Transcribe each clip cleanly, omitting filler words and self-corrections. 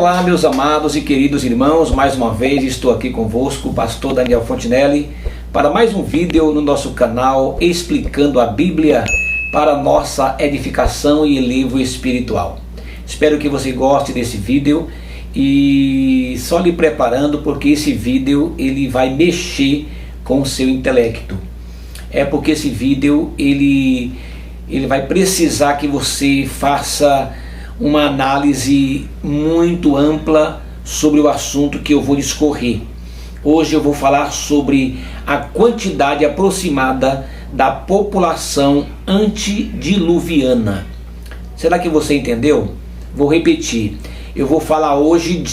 Olá, meus amados e queridos irmãos, mais uma vez estou aqui convosco, o pastor Daniel Fontinelli, para mais um vídeo no nosso canal explicando a Bíblia para nossa edificação e elevo espiritual. Espero que você goste desse vídeo e só lhe preparando, porque esse vídeo ele vai mexer com o seu intelecto. É porque esse vídeo ele vai precisar que você faça uma análise muito ampla sobre o assunto que eu vou discorrer. Hoje eu vou falar sobre a quantidade aproximada da população antediluviana. Será que você entendeu? Vou repetir. Eu vou falar hoje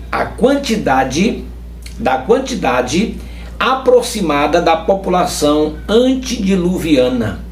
da quantidade aproximada da população antediluviana.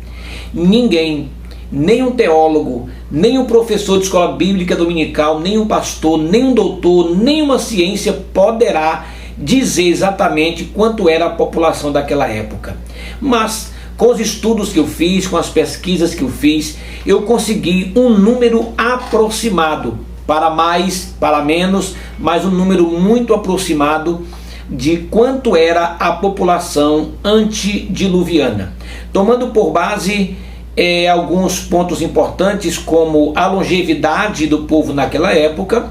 Ninguém, nem um teólogo, nem um professor de escola bíblica dominical, nem um pastor, nem um doutor, nem uma ciência poderá dizer exatamente quanto era a população daquela época. Mas com os estudos que eu fiz, com as pesquisas que eu fiz, eu consegui um número aproximado, para mais, para menos, mas um número muito aproximado de quanto era a população antediluviana, tomando por base alguns pontos importantes, como a longevidade do povo naquela época,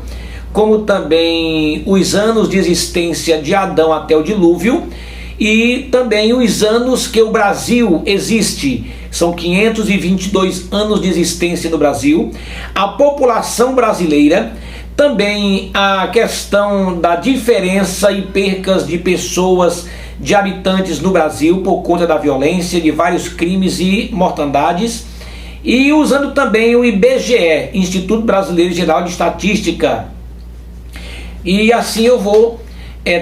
como também os anos de existência de Adão até o dilúvio, e também os anos que o Brasil existe. São 522 anos de existência do Brasil, a população brasileira, também a questão da diferença e percas de pessoas, de habitantes no Brasil por conta da violência, de vários crimes e mortandades, e usando também o IBGE, Instituto Brasileiro Geral de Estatística. E assim eu vou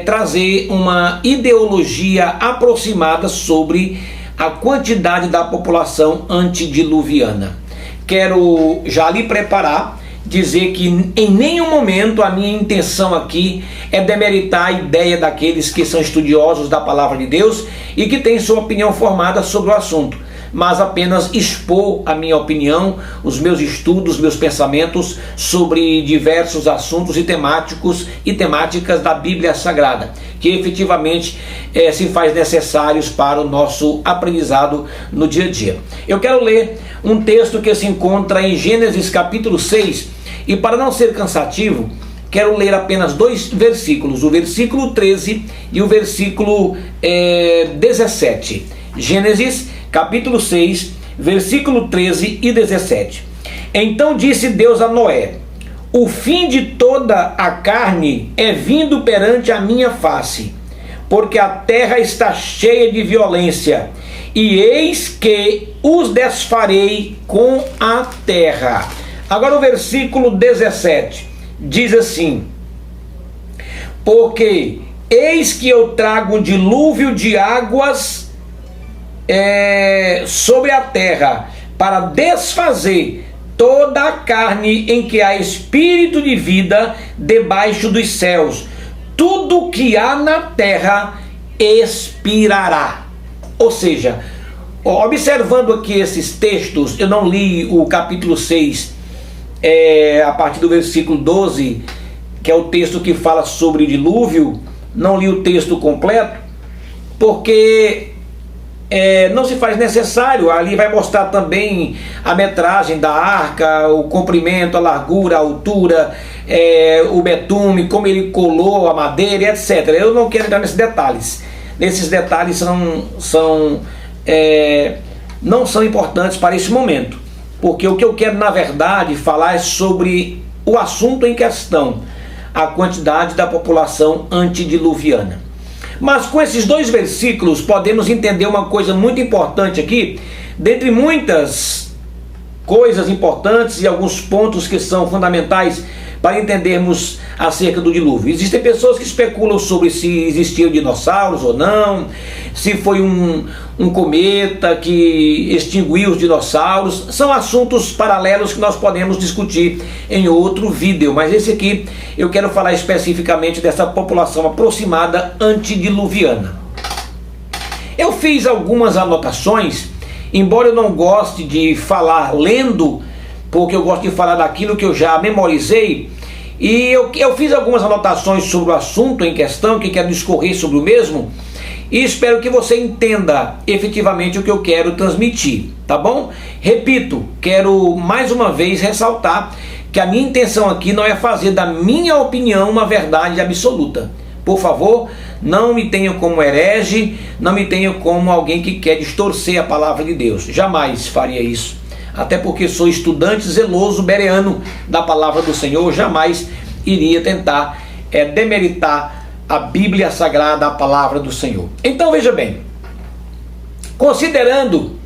trazer uma ideologia aproximada sobre a quantidade da população antediluviana. Quero já lhe preparar, dizer que em nenhum momento a minha intenção aqui é demeritar a ideia daqueles que são estudiosos da palavra de Deus e que têm sua opinião formada sobre o assunto, mas apenas expor a minha opinião, os meus estudos, meus pensamentos sobre diversos assuntos e temáticas da Bíblia Sagrada, que efetivamente se faz necessários para o nosso aprendizado no dia a dia. Eu quero ler um texto que se encontra em Gênesis capítulo 6, e para não ser cansativo, quero ler apenas dois versículos, o versículo 13 e o versículo 17. Gênesis capítulo 6, versículo 13 e 17. Então disse Deus a Noé: o fim de toda a carne é vindo perante a minha face, porque a terra está cheia de violência, e eis que os desfarei com a terra. Agora o versículo 17 diz assim: porque eis que eu trago um dilúvio de águas sobre a terra, para desfazer toda a carne em que há espírito de vida debaixo dos céus. Tudo que há na terra expirará. Ou seja, observando aqui esses textos, eu não li o capítulo 6 a partir do versículo 12, que é o texto que fala sobre o dilúvio. Não li o texto completo, porque não se faz necessário. Ali vai mostrar também a metragem da arca, o comprimento, a largura, a altura, o betume, como ele colou a madeira, etc. Eu não quero entrar nesses detalhes. Esses detalhes não são importantes para esse momento, porque o que eu quero na verdade falar é sobre o assunto em questão, a quantidade da população antediluviana. Mas com esses dois versículos podemos entender uma coisa muito importante aqui, dentre muitas coisas importantes e alguns pontos que são fundamentais para entendermos acerca do dilúvio. Existem pessoas que especulam sobre se existiram dinossauros ou não, se foi um cometa que extinguiu os dinossauros. São assuntos paralelos que nós podemos discutir em outro vídeo, mas esse aqui eu quero falar especificamente dessa população aproximada antediluviana. Eu fiz algumas anotações, embora eu não goste de falar lendo, porque eu gosto de falar daquilo que eu já memorizei. E eu fiz algumas anotações sobre o assunto em questão, que quero discorrer sobre o mesmo, e espero que você entenda efetivamente o que eu quero transmitir, tá bom? Repito, quero mais uma vez ressaltar que a minha intenção aqui não é fazer da minha opinião uma verdade absoluta. Por favor, não me tenha como herege, não me tenha como alguém que quer distorcer a palavra de Deus. Jamais faria isso. Até porque sou estudante zeloso, bereano da palavra do Senhor, jamais iria tentar demeritar a Bíblia Sagrada, a palavra do Senhor. Então veja bem, considerando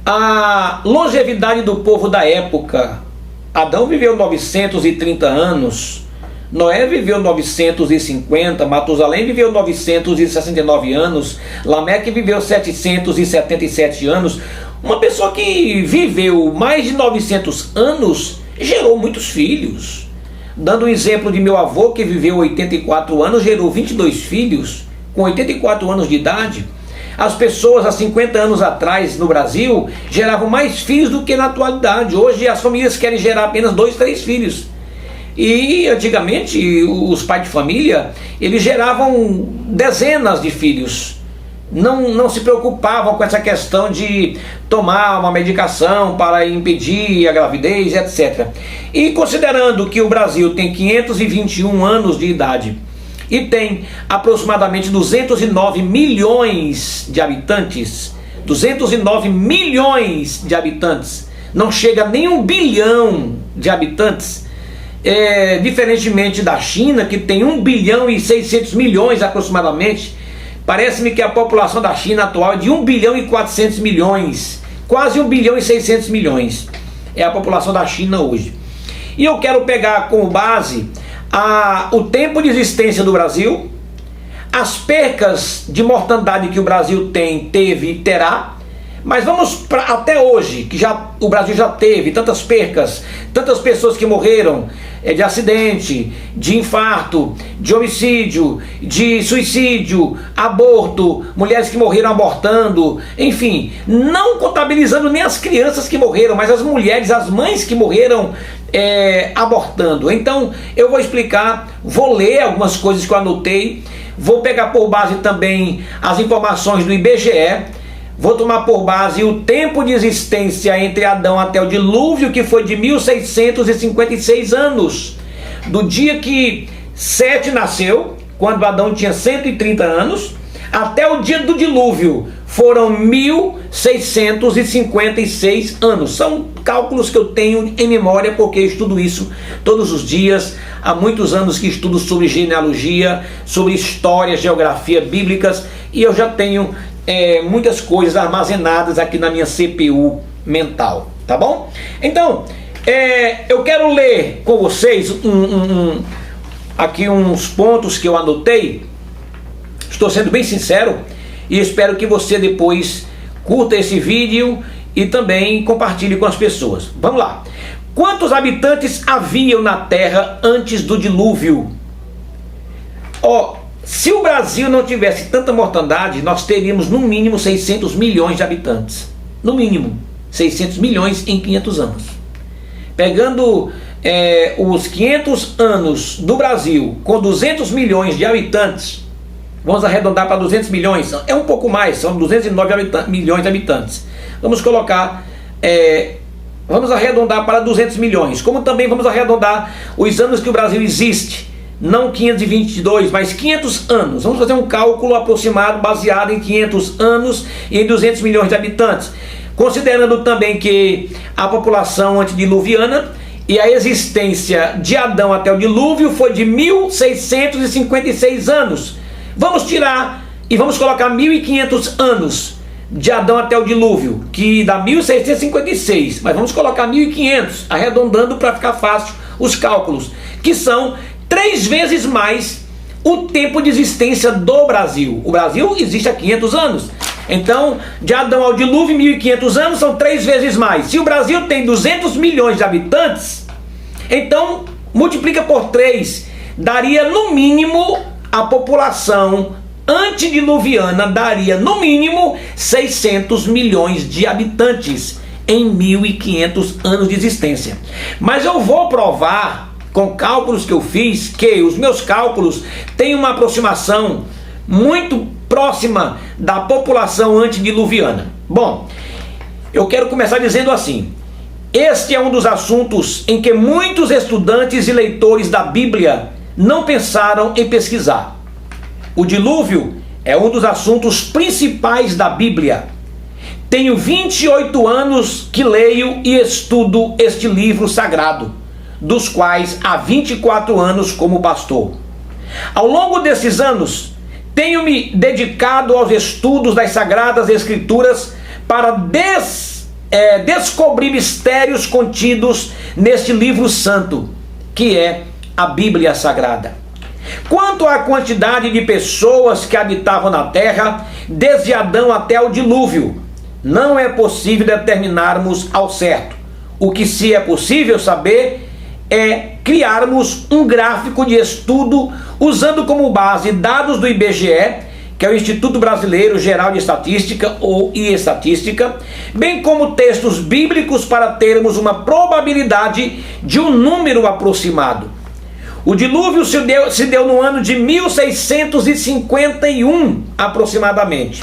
a longevidade do povo da época, Adão viveu 930 anos, Noé viveu 950, Matusalém viveu 969 anos, Lameque viveu 777 anos. Uma pessoa que viveu mais de 900 anos gerou muitos filhos. Dando um exemplo de meu avô, que viveu 84 anos, gerou 22 filhos, com 84 anos de idade. As pessoas há 50 anos atrás no Brasil geravam mais filhos do que na atualidade. Hoje as famílias querem gerar apenas 2, 3 filhos. E antigamente os pais de família, eles geravam dezenas de filhos. Não se preocupavam com essa questão de tomar uma medicação para impedir a gravidez, etc. E considerando que o Brasil tem 521 anos de idade e tem aproximadamente 209 milhões de habitantes, 209 milhões de habitantes, não chega nem 1 bilhão de habitantes, diferentemente da China, que tem 1 bilhão e 600 milhões aproximadamente. Parece-me que a população da China atual é de 1 bilhão e 400 milhões, quase 1 bilhão e 600 milhões, é a população da China hoje. E eu quero pegar como base o tempo de existência do Brasil, as percas de mortandade que o Brasil teve e terá, mas vamos até hoje, que o Brasil já teve tantas percas, tantas pessoas que morreram de acidente, de infarto, de homicídio, de suicídio, aborto, mulheres que morreram abortando, enfim, não contabilizando nem as crianças que morreram, mas as mulheres, as mães que morreram abortando. Então eu vou explicar, vou ler algumas coisas que eu anotei, vou pegar por base também as informações do IBGE. Vou tomar por base o tempo de existência entre Adão até o dilúvio, que foi de 1656 anos. Do dia que Sete nasceu, quando Adão tinha 130 anos, até o dia do dilúvio, foram 1656 anos. São cálculos que eu tenho em memória, porque eu estudo isso todos os dias. Há muitos anos que estudo sobre genealogia, sobre história, geografia bíblicas, e eu já tenho muitas coisas armazenadas aqui na minha CPU mental, tá bom? Então, eu quero ler com vocês aqui uns pontos que eu anotei. Estou sendo bem sincero e espero que você depois curta esse vídeo e também compartilhe com as pessoas. Vamos lá. Quantos habitantes haviam na Terra antes do dilúvio? Se o Brasil não tivesse tanta mortandade, nós teríamos no mínimo 600 milhões de habitantes. No mínimo 600 milhões em 500 anos. Pegando os 500 anos do Brasil com 200 milhões de habitantes, vamos arredondar para 200 milhões, é um pouco mais, são 209 milhões de habitantes. Vamos colocar, vamos arredondar para 200 milhões, como também vamos arredondar os anos que o Brasil existe. Não 522, mas 500 anos. Vamos fazer um cálculo aproximado baseado em 500 anos e em 200 milhões de habitantes. Considerando também que a população antediluviana e a existência de Adão até o dilúvio foi de 1656 anos. Vamos tirar e vamos colocar 1500 anos de Adão até o dilúvio, que dá 1656, mas vamos colocar 1500, arredondando para ficar fácil os cálculos, que são 3 vezes mais o tempo de existência do Brasil. O Brasil existe há 500 anos. Então, de Adão ao dilúvio, 1500 anos, são 3 vezes mais. Se o Brasil tem 200 milhões de habitantes, então multiplica por 3. Daria no mínimo, a população antediluviana daria no mínimo 600 milhões de habitantes em 1500 anos de existência. Mas eu vou provar com cálculos que eu fiz, que os meus cálculos têm uma aproximação muito próxima da população antediluviana. Bom, eu quero começar dizendo assim: este é um dos assuntos em que muitos estudantes e leitores da Bíblia não pensaram em pesquisar. O dilúvio é um dos assuntos principais da Bíblia. Tenho 28 anos que leio e estudo este livro sagrado, dos quais há 24 anos como pastor. Ao longo desses anos, tenho me dedicado aos estudos das Sagradas Escrituras para descobrir mistérios contidos neste livro santo, que é a Bíblia Sagrada. Quanto à quantidade de pessoas que habitavam na terra, desde Adão até o dilúvio, não é possível determinarmos ao certo. O que se é possível saber é criarmos um gráfico de estudo usando como base dados do IBGE, que é o Instituto Brasileiro Geral de Estatística, ou Estatística, bem como textos bíblicos para termos uma probabilidade de um número aproximado. O dilúvio se deu no ano de 1651, aproximadamente.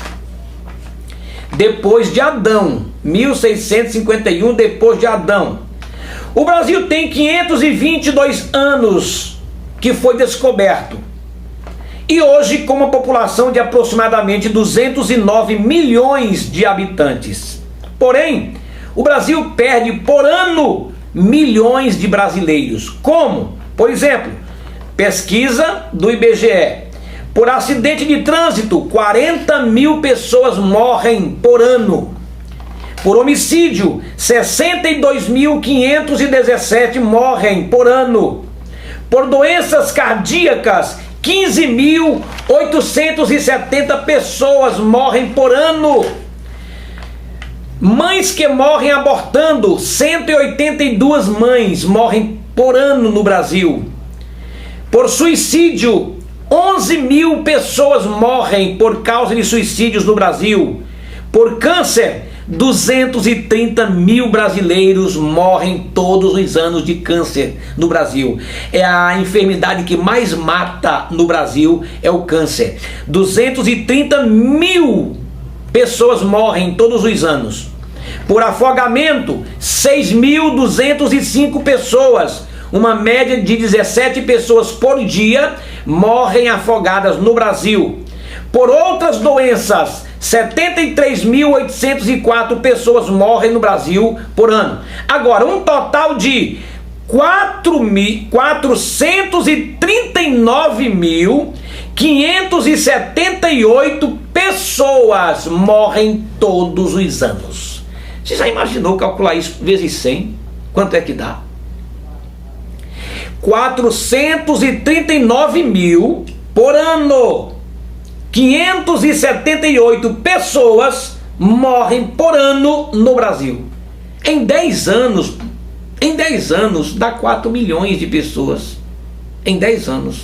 Depois de Adão, 1651 depois de Adão. O Brasil tem 522 anos que foi descoberto. E hoje, com uma população de aproximadamente 209 milhões de habitantes. Porém, o Brasil perde por ano milhões de brasileiros. Como? Por exemplo, pesquisa do IBGE. Por acidente de trânsito, 40 mil pessoas morrem por ano. Por homicídio, 62.517 morrem por ano. Por doenças cardíacas, 15.870 pessoas morrem por ano. Mães que morrem abortando, 182 mães morrem por ano no Brasil. Por suicídio, 11 mil pessoas morrem por causa de suicídios no Brasil. Por câncer, 230 mil brasileiros morrem todos os anos de câncer no Brasil. É a enfermidade que mais mata no Brasil, é o câncer. 230 mil pessoas morrem todos os anos. Por afogamento, 6.205 pessoas, uma média de 17 pessoas por dia, morrem afogadas no Brasil. Por outras doenças, 73.804 pessoas morrem no Brasil por ano. Agora, um total de 439.578 pessoas morrem todos os anos. Você já imaginou calcular isso vezes 100? Quanto é que dá? 439 mil por ano. 578 pessoas morrem por ano no Brasil. Em 10 anos dá 4 milhões de pessoas. Em 10 anos,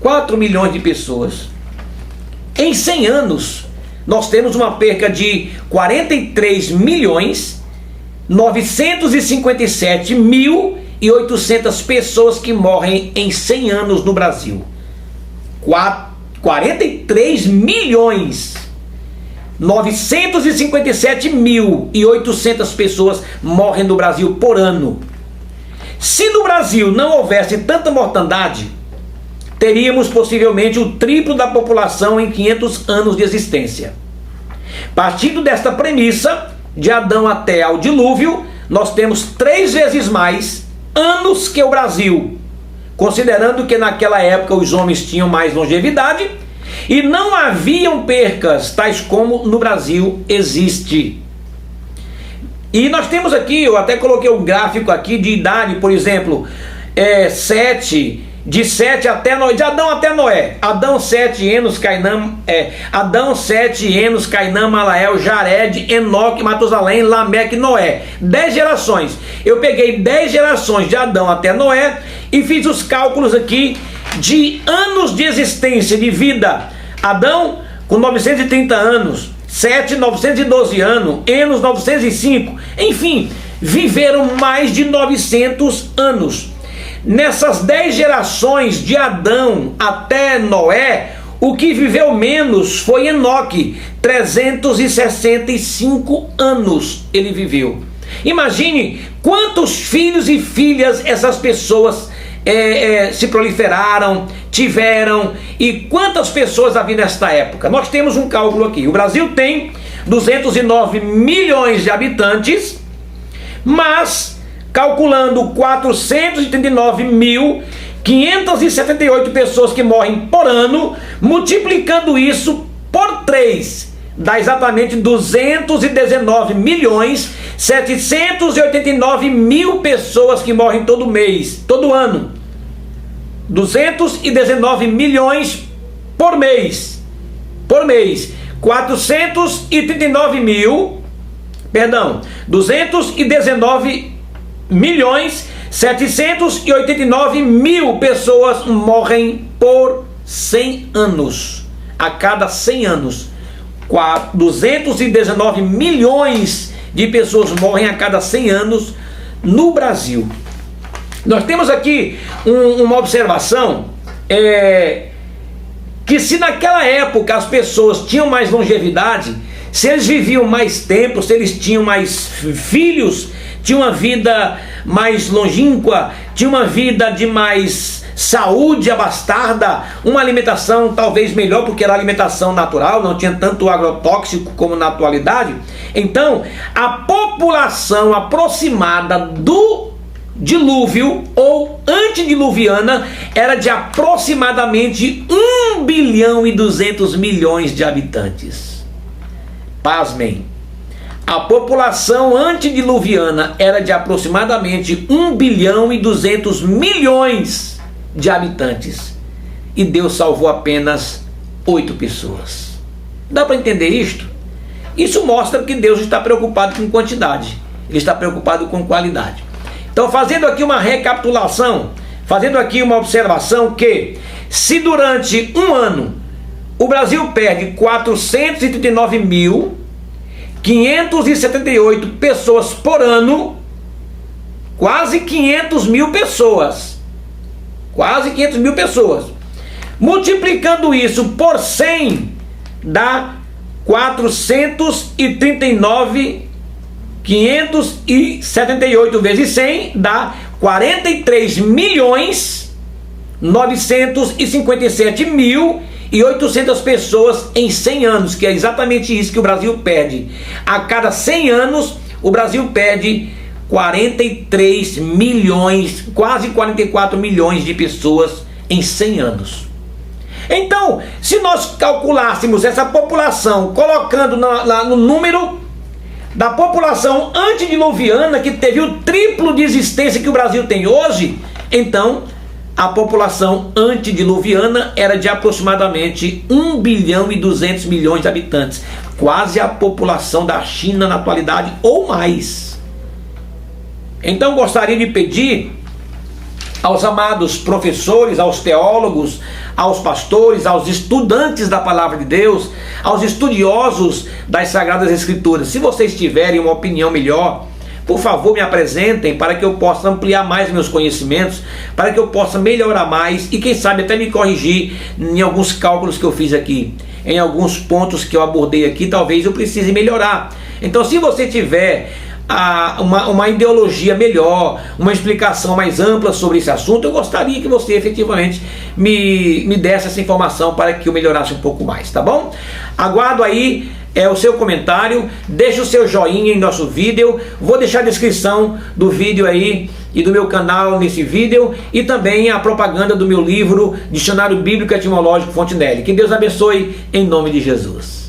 4 milhões de pessoas. Em 100 anos, nós temos uma perca de 43.957.800 pessoas que morrem em 100 anos no Brasil. 43.957.800 pessoas morrem no Brasil por ano. Se no Brasil não houvesse tanta mortandade, teríamos possivelmente o triplo da população em 500 anos de existência. Partindo desta premissa, de Adão até ao dilúvio, nós temos 3 vezes mais anos que o Brasil, considerando que naquela época os homens tinham mais longevidade e não haviam percas tais como no Brasil existe. E nós temos aqui, eu até coloquei um gráfico aqui de idade, por exemplo, de 7 até Noé, de Adão até Noé. Adão 7 Enos, Cainã, Malael, Jared, Enoque, Matusalém, Lameque, Noé. 10 gerações. Eu peguei 10 gerações de Adão até Noé e fiz os cálculos aqui de anos de existência, de vida. Adão com 930 anos, 7, 912 anos, Enos 905, enfim, viveram mais de 900 anos. nessas 10 gerações de Adão até Noé, o que viveu menos foi Enoque, 365 anos ele viveu. Imagine quantos filhos e filhas essas pessoas se proliferaram, tiveram, e quantas pessoas havia nesta época. Nós temos um cálculo aqui: o Brasil tem 209 milhões de habitantes, mas calculando 439.578 pessoas que morrem por ano, multiplicando isso por 3, dá exatamente 219.789.000 pessoas que morrem todo mês, todo ano. 219 milhões por mês. 219.789.000 pessoas morrem por 100 anos. A cada 100 anos, 219 milhões de pessoas morrem a cada 100 anos no Brasil. Nós temos aqui uma observação, que se naquela época as pessoas tinham mais longevidade, se eles viviam mais tempo, se eles tinham mais filhos, tinham uma vida mais longínqua, tinham uma vida de mais saúde abastada, uma alimentação talvez melhor, porque era alimentação natural, não tinha tanto agrotóxico como na atualidade. Então, a população aproximada do dilúvio ou antediluviana era de aproximadamente 1.200 bilhões de habitantes. Pasmem, a população antediluviana era de aproximadamente 1.200 bilhões de habitantes, e Deus salvou apenas 8 pessoas. Dá para entender isto? Isso mostra que Deus está preocupado com quantidade, Ele está preocupado com qualidade. Então, fazendo aqui uma recapitulação, fazendo aqui uma observação, que se durante um ano o Brasil perde 439.578 pessoas por ano, quase 500 mil pessoas, multiplicando isso por 100, dá 578 vezes 100 dá 43.957.800 pessoas em 100 anos, que é exatamente isso que o Brasil perde. A cada 100 anos o Brasil perde 43 milhões, quase 44 milhões de pessoas em 100 anos. Então, se nós calculássemos essa população, colocando no número da população antediluviana, que teve o triplo de existência que o Brasil tem hoje, então a população antediluviana era de aproximadamente 1.200 bilhões de habitantes, quase a população da China na atualidade ou mais. Então gostaria de pedir aos amados professores, aos teólogos, aos pastores, aos estudantes da palavra de Deus, aos estudiosos das Sagradas Escrituras, se vocês tiverem uma opinião melhor, por favor me apresentem, para que eu possa ampliar mais meus conhecimentos, para que eu possa melhorar mais e quem sabe até me corrigir em alguns cálculos que eu fiz aqui, em alguns pontos que eu abordei aqui, talvez eu precise melhorar. Então, se você tiver uma ideologia melhor, uma explicação mais ampla sobre esse assunto, eu gostaria que você efetivamente me desse essa informação para que eu melhorasse um pouco mais, tá bom? Aguardo aí o seu comentário, deixe o seu joinha em nosso vídeo, vou deixar a descrição do vídeo aí e do meu canal nesse vídeo, e também a propaganda do meu livro Dicionário Bíblico Etimológico Fontenelle. Que Deus abençoe em nome de Jesus.